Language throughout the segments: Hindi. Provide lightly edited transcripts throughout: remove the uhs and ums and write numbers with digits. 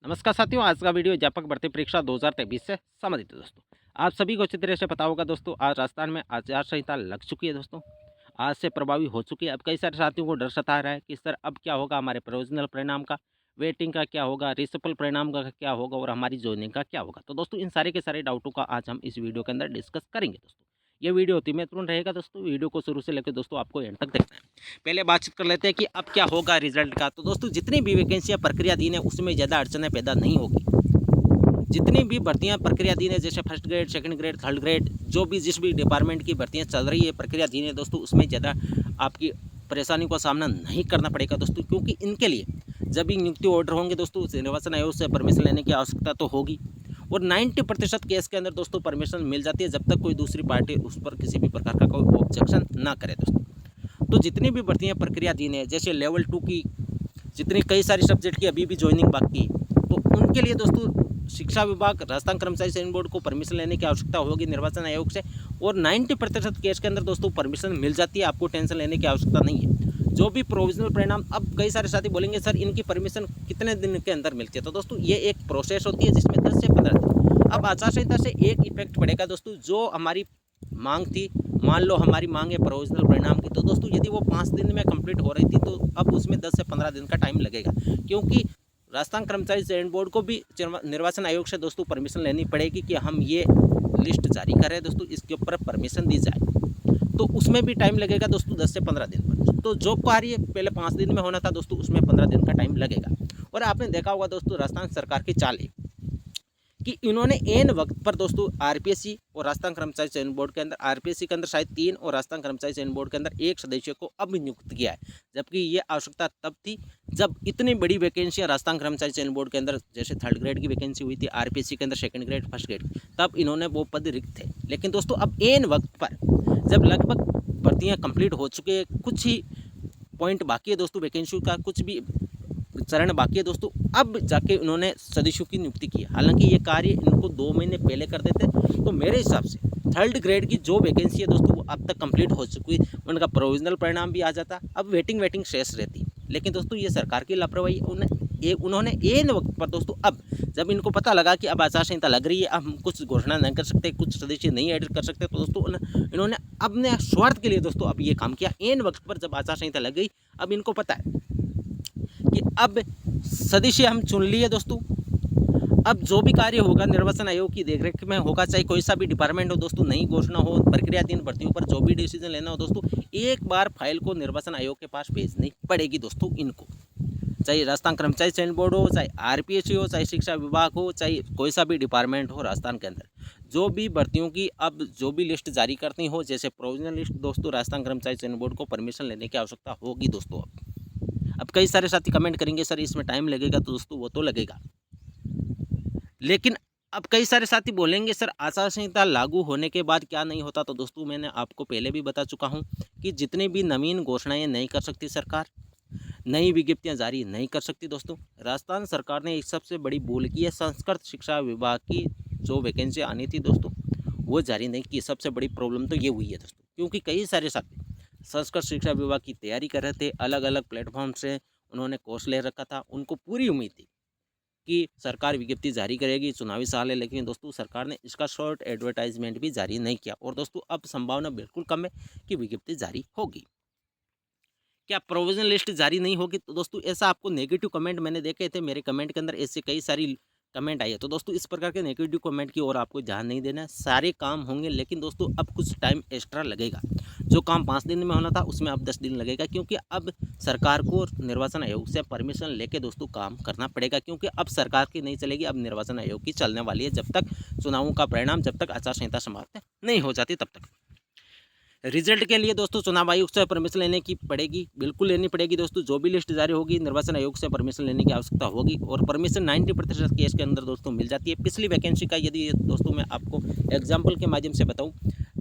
नमस्कार साथियों, आज का वीडियो अध्यापक भर्ती परीक्षा 2023 से संबंधित है दोस्तों। आप सभी को अच्छी तरह से पता होगा दोस्तों, आज राजस्थान में आचार संहिता लग चुकी है दोस्तों। आज से प्रभावी हो चुकी है। अब कई सारे साथियों को डर सता रहा है कि सर अब क्या होगा, हमारे प्रोविजनल परिणाम का, वेटिंग का क्या होगा, रिसफल परिणाम का क्या होगा और हमारी जॉइनिंग का क्या होगा। तो दोस्तों इन सारे के सारे डाउटों का आज हम इस वीडियो के अंदर डिस्कस करेंगे दोस्तों। ये वीडियो अति महत्वपूर्ण रहेगा दोस्तों। वीडियो को शुरू से लेकर दोस्तों आपको एंड तक देखना है। पहले बातचीत कर लेते हैं कि अब क्या होगा रिजल्ट का। तो दोस्तों जितनी भी वैकेंसियां प्रक्रियाधीन है उसमें ज़्यादा अड़चनें पैदा नहीं होगी। जितनी भी भर्तियां प्रक्रियाधीन है, जैसे first grade, second grade, third grade, जो भी जिस भी डिपार्टमेंट की भर्तियां चल रही है प्रक्रियाधीन है दोस्तों, उसमें ज़्यादा आपकी परेशानी का सामना नहीं करना पड़ेगा दोस्तों। क्योंकि इनके लिए जब भी नियुक्ति ऑर्डर होंगे दोस्तों, निर्वाचन आयोग से परमिशन लेने की आवश्यकता तो होगी। और 90% केस के अंदर दोस्तों परमिशन मिल जाती है, जब तक कोई दूसरी पार्टी उस पर किसी भी प्रकार का कोई ऑब्जेक्शन ना करे दोस्तों। तो जितनी भी भर्तियाँ प्रक्रियाधीन है, जैसे लेवल 2 की जितनी कई सारी सब्जेक्ट की अभी भी ज्वाइनिंग बाकी, तो उनके लिए दोस्तों शिक्षा विभाग, राजस्थान कर्मचारी चयन बोर्ड को परमिशन लेने की आवश्यकता होगी निर्वाचन आयोग से। और 90% केस के अंदर दोस्तों परमिशन मिल जाती है, आपको टेंशन लेने की आवश्यकता नहीं है। जो भी प्रोविजनल परिणाम, अब कई सारे साथी बोलेंगे सर इनकी परमिशन कितने दिन के अंदर मिलती है। तो दोस्तों ये एक प्रोसेस होती है जिसमें 10 से 15 दिन। अब आचार संहिता से एक इफेक्ट पड़ेगा दोस्तों, जो हमारी मांग थी, मान लो हमारी मांग है प्रोविजनल परिणाम की, तो दोस्तों यदि वो 5 दिन में कंप्लीट हो रही थी तो अब उसमें 10 से 15 दिन का टाइम लगेगा। क्योंकि राजस्थान कर्मचारी चयन बोर्ड को भी निर्वाचन आयोग से दोस्तों परमिशन लेनी पड़ेगी कि हम ये लिस्ट जारी कर रहे हैं दोस्तों, इसके ऊपर परमिशन दी जाए। तो उसमें भी टाइम लगेगा दोस्तों 10 से 15 दिन पर। तो जो कार्य पहले 5 दिन में होना था दोस्तों, उसमें 15 दिन का टाइम लगेगा। और आपने देखा होगा दोस्तों राजस्थान सरकार की चाल कि इन्होंने एन वक्त पर दोस्तों आरपीएससी और राजस्थान कर्मचारी चयन बोर्ड के अंदर, आरपीएससी के अंदर शायद 3 और राजस्थान कर्मचारी चयन बोर्ड के अंदर 1 सदस्य को अब नियुक्त किया है। जबकि ये आवश्यकता तब थी जब इतनी बड़ी वैकेंसियां राजस्थान कर्मचारी चयन बोर्ड के अंदर, जैसे थर्ड ग्रेड की वैकेंसी हुई थी आरपीएससी के अंदर, सेकंड ग्रेड, फर्स्ट ग्रेड, तब इन्होंने वो पद रिक्त थे। लेकिन दोस्तों अब एन वक्त पर जब लगभग भर्तियाँ कंप्लीट हो चुके हैं, कुछ ही पॉइंट बाकी है दोस्तों, वैकेंसी का कुछ भी चरण बाकी है दोस्तों, अब जाके उन्होंने सदस्यों की नियुक्ति की। हालांकि ये कार्य इनको 2 महीने पहले कर देते तो मेरे हिसाब से थर्ड ग्रेड की जो वैकेंसी है दोस्तों वो अब तक कंप्लीट हो चुकी, उनका प्रोविजनल परिणाम भी आ जाता। अब वेटिंग शेष रहती। लेकिन दोस्तों ये सरकार की लापरवाही, उन्होंने एन वक्त पर दोस्तों, अब जब इनको पता लगा कि अब आचार संहिता लग रही है, अब हम कुछ घोषणा नहीं कर सकते, कुछ सदस्य नहीं एडिट कर सकते, तो दोस्तों इन्होंने अपने स्वार्थ के लिए दोस्तों अब ये काम किया। एन वक्त पर जब आचार संहिता लग गई, अब इनको पता है कि अब सदस्य हम चुन लिए दोस्तों, अब जो भी कार्य होगा निर्वाचन आयोग की देखरेख में होगा, चाहे कोई सा भी डिपार्टमेंट हो दोस्तों, नई घोषणा हो, प्रक्रियाधीन भर्तियों पर जो भी डिसीजन लेना हो दोस्तों, एक बार फाइल को निर्वाचन आयोग के पास भेजनी पड़ेगी दोस्तों इनको। चाहे राजस्थान कर्मचारी चयन बोर्ड हो, चाहे आरपीएससी हो, चाहे शिक्षा विभाग हो, चाहे कोई सा भी डिपार्टमेंट हो राजस्थान के अंदर, जो भी भर्तियों की अब जो भी लिस्ट जारी करनी हो, जैसे प्रोविजनल लिस्ट दोस्तों, राजस्थान कर्मचारी चयन बोर्ड को परमिशन लेने की आवश्यकता होगी दोस्तों। अब कई सारे साथी कमेंट करेंगे सर इसमें टाइम लगेगा, तो दोस्तों वो तो लगेगा। लेकिन अब कई सारे साथी बोलेंगे सर आचार संहिता लागू होने के बाद क्या नहीं होता। तो दोस्तों मैंने आपको पहले भी बता चुका हूं कि जितने भी नवीन घोषणाएं नहीं कर सकती सरकार, नई विज्ञप्तियां जारी नहीं कर सकती दोस्तों। राजस्थान सरकार ने एक सबसे बड़ी भूल की है, संस्कृत शिक्षा विभाग की जो वैकेंसी आनी थी दोस्तों वो जारी नहीं की। सबसे बड़ी प्रॉब्लम तो ये हुई है दोस्तों, क्योंकि कई सारे साथी संस्कृत शिक्षा विभाग की तैयारी कर रहे थे, अलग अलग प्लेटफॉर्म से उन्होंने कोर्स ले रखा था, उनको पूरी उम्मीद थी कि सरकार विज्ञप्ति जारी करेगी, चुनावी साल है। लेकिन दोस्तों सरकार ने इसका शॉर्ट एडवर्टाइजमेंट भी जारी नहीं किया, और दोस्तों अब संभावना बिल्कुल कम है कि विज्ञप्ति जारी होगी। क्या प्रोविजनल लिस्ट जारी नहीं होगी? तो दोस्तों ऐसा आपको नेगेटिव कमेंट मैंने देखे थे, मेरे कमेंट के अंदर ऐसे कई सारी कमेंट आई है। तो दोस्तों इस प्रकार के नेगेटिव कमेंट की ओर आपको ध्यान नहीं देना है, सारे काम होंगे। लेकिन दोस्तों अब कुछ टाइम एक्स्ट्रा लगेगा, जो काम 5 दिन में होना था उसमें अब 10 दिन लगेगा, क्योंकि अब सरकार को निर्वाचन आयोग से परमिशन लेके दोस्तों काम करना पड़ेगा। क्योंकि अब सरकार की नहीं चलेगी, अब निर्वाचन आयोग की चलने वाली है, जब तक चुनावों का परिणाम, जब तक आचार संहिता समाप्त नहीं हो जाती तब तक। रिजल्ट के लिए दोस्तों चुनाव आयोग से परमिशन लेने की पड़ेगी, बिल्कुल लेनी पड़ेगी दोस्तों। जो भी लिस्ट जारी होगी निर्वाचन आयोग से परमिशन लेने की आवश्यकता होगी, और परमिशन 90% केस के अंदर दोस्तों मिल जाती है। पिछली वैकेंसी का यदि दोस्तों मैं आपको एग्जाम्पल के माध्यम से बताऊं,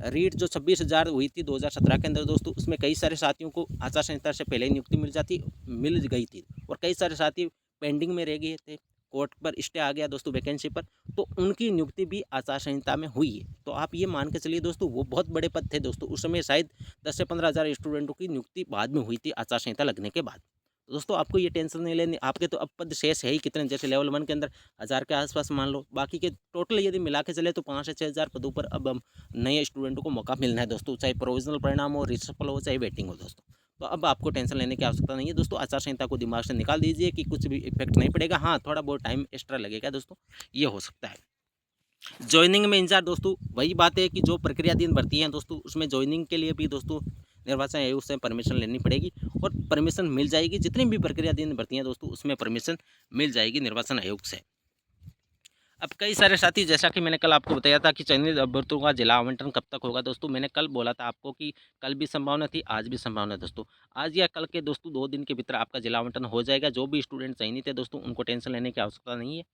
रीट जो 26,000 हुई थी 2017 के अंदर दोस्तों, उसमें कई सारे साथियों को आचार संहिता से पहले नियुक्ति मिल गई थी, और कई सारे साथी पेंडिंग में रह गए थे, कोर्ट पर स्टे आ गया दोस्तों वैकेंसी पर, तो उनकी नियुक्ति भी आचार संहिता में हुई है। तो आप ये मान के चलिए दोस्तों, वो बहुत बड़े पद थे दोस्तों, उस समय शायद 10 से 15 हज़ार स्टूडेंटों की नियुक्ति बाद में हुई थी आचार संहिता लगने के बाद। तो दोस्तों आपको ये टेंशन नहीं लेनी, आपके तो अब पद शेष है ही कितने, जैसे लेवल 1 के अंदर 1000 के आसपास मान लो, बाकी के टोटल यदि मिला के चले तो 5 से 6000 पदों पर अब हम नए स्टूडेंटों को मौका मिलना है दोस्तों, चाहे प्रोविजनल परिणाम हो, रिसफल हो, चाहे वेटिंग हो दोस्तों। तो अब आपको टेंशन लेने की आवश्यकता नहीं है दोस्तों, आचार संहिता को दिमाग से निकाल दीजिए कि कुछ भी इफेक्ट नहीं पड़ेगा। हाँ, थोड़ा बहुत टाइम एक्स्ट्रा लगेगा दोस्तों, ये हो सकता है। जॉइनिंग में इंतजार दोस्तों, वही बात है कि जो प्रक्रियाधीन भर्ती हैं दोस्तों, उसमें जॉइनिंग के लिए भी दोस्तों निर्वाचन आयोग से परमिशन लेनी पड़ेगी और परमिशन मिल जाएगी। जितनी भी प्रक्रियाधीन भर्ती हैं दोस्तों, उसमें परमिशन मिल जाएगी निर्वाचन आयोग से। अब कई सारे साथी, जैसा कि मैंने कल आपको बताया था कि चयनित अभ्यर्थियों का जिला आवंटन कब तक होगा दोस्तों, मैंने कल बोला था आपको कि कल भी संभावना थी, आज भी संभावना है दोस्तों। आज या कल के दोस्तों 2 दिन के भीतर आपका जिला आवंटन हो जाएगा। जो भी स्टूडेंट चयनित है दोस्तों, उनको टेंशन लेने की आवश्यकता नहीं है।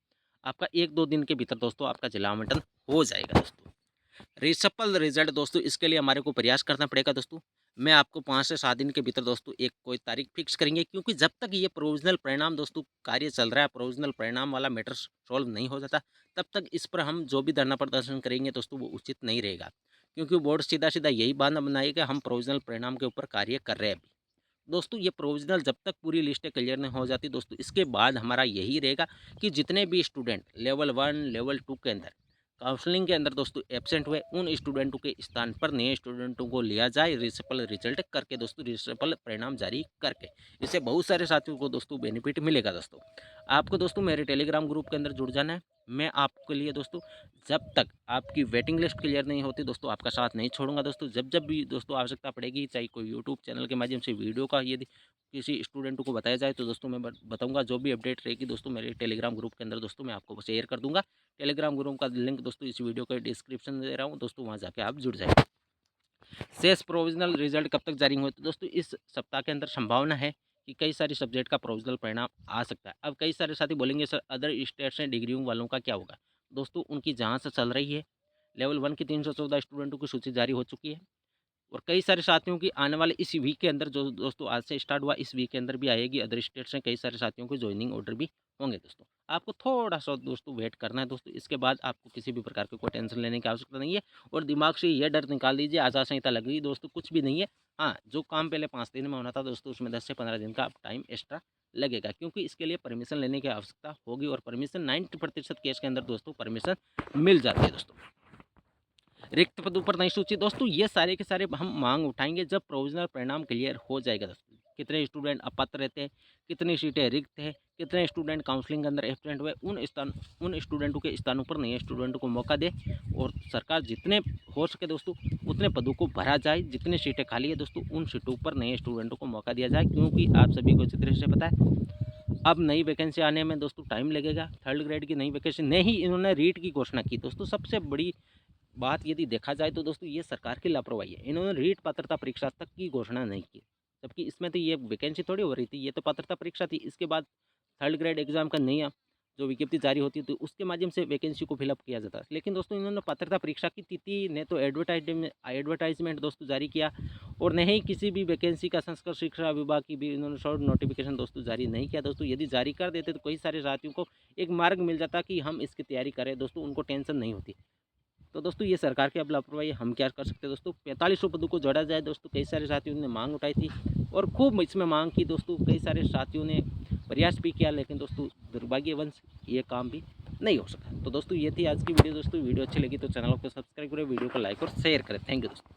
आपका 1-2 दिन के भीतर दोस्तों आपका जिला आवंटन हो जाएगा दोस्तों। रिसफल रिजल्ट दोस्तों, इसके लिए हमारे को प्रयास करना पड़ेगा दोस्तों। मैं आपको 5 से 7 दिन के भीतर दोस्तों एक कोई तारीख फिक्स करेंगे, क्योंकि जब तक ये प्रोविजनल परिणाम दोस्तों कार्य चल रहा है, प्रोविजनल परिणाम वाला मैटर सॉल्व नहीं हो जाता, तब तक इस पर हम जो भी धरना प्रदर्शन करेंगे दोस्तों वो उचित नहीं रहेगा। क्योंकि बोर्ड सीधा सीधा यही बहाना बनाएगा, हम प्रोविजनल परिणाम के ऊपर कार्य कर रहे हैं अभी दोस्तों। ये प्रोविजनल जब तक पूरी लिस्टें क्लियर नहीं हो जाती दोस्तों, इसके बाद हमारा यही रहेगा कि जितने भी स्टूडेंट लेवल 1 लेवल 2 के अंदर काउंसलिंग के अंदर दोस्तों एब्सेंट हुए, उन स्टूडेंटों के स्थान पर नए स्टूडेंटों को लिया जाए, रिसफल रिजल्ट करके दोस्तों, रिसफल परिणाम जारी करके। इससे बहुत सारे साथियों को दोस्तों बेनिफिट मिलेगा दोस्तों। आपको दोस्तों मेरे टेलीग्राम ग्रुप के अंदर जुड़ जाना है। मैं आपके लिए दोस्तों, जब तक आपकी वेटिंग लिस्ट क्लियर नहीं होती दोस्तों, आपका साथ नहीं छोड़ूंगा दोस्तों। जब जब भी दोस्तों आवश्यकता पड़ेगी, चाहे कोई यूट्यूब चैनल के माध्यम से वीडियो का यदि किसी स्टूडेंट को बताया जाए तो दोस्तों मैं बताऊंगा। जो भी अपडेट रहेगी दोस्तों मेरे टेलीग्राम ग्रुप के अंदर दोस्तों मैं आपको शेयर कर दूंगा। टेलीग्राम ग्रुप का लिंक दोस्तों इस वीडियो के डिस्क्रिप्शन में दे रहा हूँ दोस्तों, वहाँ जाके आप जुड़ जाएंगे। शेष प्रोविजनल रिजल्ट कब तक जारी हुए, तो दोस्तों इस सप्ताह के अंदर संभावना है कि कई सारे सब्जेक्ट का प्रोविजनल परिणाम आ सकता है। अब कई सारे साथी बोलेंगे सर अदर स्टेट्स में डिग्रियों वालों का क्या होगा, दोस्तों उनकी जाँच चल रही है। लेवल 1 की 314 स्टूडेंटों की सूची जारी हो चुकी है और कई सारे साथियों की आने वाले इस वीक के अंदर, जो दोस्तों आज से स्टार्ट हुआ, इस वीक के अंदर भी आएगी। अदर स्टेट से कई सारे साथियों को ज्वाइनिंग ऑर्डर भी होंगे दोस्तों। आपको थोड़ा सा दोस्तों वेट करना है दोस्तों, इसके बाद आपको किसी भी प्रकार की कोई टेंशन लेने की आवश्यकता नहीं है। और दिमाग से यह डर निकाल दीजिए आचार संहिता लग गई दोस्तों, कुछ भी नहीं है। हाँ, जो काम पहले 5 दिन में होना था दोस्तों, उसमें 10 से 15 दिन का टाइम एक्स्ट्रा लगेगा, क्योंकि इसके लिए परमिशन लेने की आवश्यकता होगी और परमिशन 90% केस के अंदर दोस्तों परमिशन मिल जाती है दोस्तों। रिक्त पदों पर नई सूची दोस्तों, ये सारे के सारे हम मांग उठाएंगे जब प्रोविजनल परिणाम क्लियर हो जाएगा दोस्तों। कितने स्टूडेंट अपात्र रहते हैं, कितनी सीटें रिक्त हैं, कितने स्टूडेंट काउंसलिंग के अंदर एब्सेंट हुए, उन स्टूडेंटों के स्थानों पर नए स्टूडेंटों को मौका दे और सरकार जितने हो सके दोस्तों उतने पदों को भरा जाए। जितनी सीटें खाली है दोस्तों, उन सीटों पर नए स्टूडेंटों को मौका दिया जाए, क्योंकि आप सभी को अच्छी तरह से पता है अब नई वैकेंसी आने में दोस्तों टाइम लगेगा। 3rd ग्रेड की नई वैकेंसी नहीं, इन्होंने रीट की घोषणा की दोस्तों। सबसे बड़ी बात यदि देखा जाए तो दोस्तों ये सरकार की लापरवाही है, इन्होंने रीट पात्रता परीक्षा तक की घोषणा नहीं की, जबकि इसमें तो ये वैकेंसी थोड़ी हो रही थी, ये तो पात्रता परीक्षा थी। इसके बाद 3rd ग्रेड एग्जाम का नया जो विज्ञप्ति जारी होती है तो उसके माध्यम से वैकेंसी को फिलअप किया जाता है। लेकिन दोस्तों इन्होंने पात्रता परीक्षा की तिथि ने तो एडवर्टाइजमेंट दोस्तों जारी किया और न ही किसी भी वैकेंसी का संस्कृत शिक्षा विभाग की भी इन्होंने शॉर्ट नोटिफिकेशन दोस्तों जारी नहीं किया दोस्तों। यदि जारी कर देते तो कई सारे साथियों को एक मार्ग मिल जाता कि हम इसकी तैयारी करें दोस्तों, उनको टेंशन नहीं होती। तो दोस्तों ये सरकार की अब लापरवाही, हम क्या कर सकते हैं दोस्तों। 4500 पदों को जोड़ा जाए दोस्तों, कई सारे साथियों ने मांग उठाई थी और खूब इसमें मांग की दोस्तों। कई सारे साथियों ने प्रयास भी किया, लेकिन दोस्तों दुर्भाग्यवश ये काम भी नहीं हो सका। तो दोस्तों ये थी आज की वीडियो दोस्तों। वीडियो अच्छी लगी तो चैनल को सब्सक्राइब करें, वीडियो को लाइक और शेयर करें। थैंक यू दोस्तों।